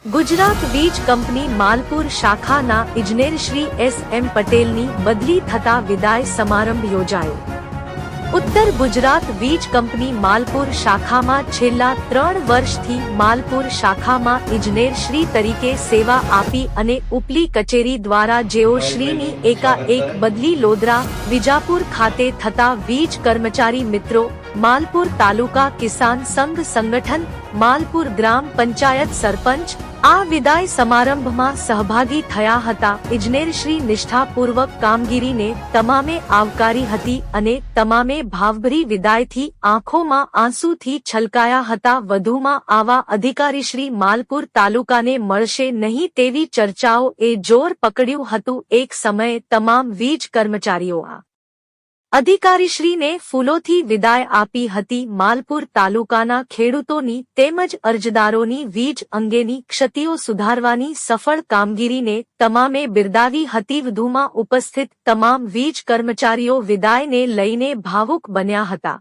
ગુજરાત વીજ કંપની માલપુર શાખાના ઇજનેર શ્રી એસ.એમ. પટેલની બદલી થતા વિદાય સમારંભ યોજાયો. ઉત્તર ગુજરાત વીજ કંપની માલપુર શાખામાં છેલ્લા 3 વર્ષથી માલપુર શાખામાં ઇજનેર શ્રી તરીકે સેવા આપી અને ઉપલી કચેરી દ્વારા જેઓ શ્રીની એકાએક બદલી લોધરા વિજાપુર ખાતે થતા વીજ કર્મચારી મિત્રો, માલપુર તાલુકા કિસાન સંઘ સંગઠન, માલપુર ગ્રામ પંચાયત સરપંચ આ વિદાય સમારંભમાં સહભાગી થયા હતા. ઇજનેરશ્રી નિષ્ઠાપૂર્વક કામગીરીને તમામે આવકારી હતી અને તમામે ભાવભરી વિદાયથી આંખોમાં આંસુથી છલકાયા હતા. વધુમાં આવા અધિકારીશ્રી માલપુર તાલુકાને મળશે નહીં તેવી ચર્ચાઓ એ જોર પકડ્યું હતું. એક સમયે તમામ વીજ કર્મચારીઓ અધિકારીશ્રીને ફૂલોથી વિદાય આપી હતી. માલપુર તાલુકાના ખેડૂતોની તેમજ અરજદારોની વીજ અંગેની ક્ષતિઓ સુધારવાની સફળ કામગીરીને તમામે બિરદાવી હતી. વધુમાં ઉપસ્થિત તમામ વીજ કર્મચારીઓ વિદાયને લઈને ભાવુક બન્યા હતા.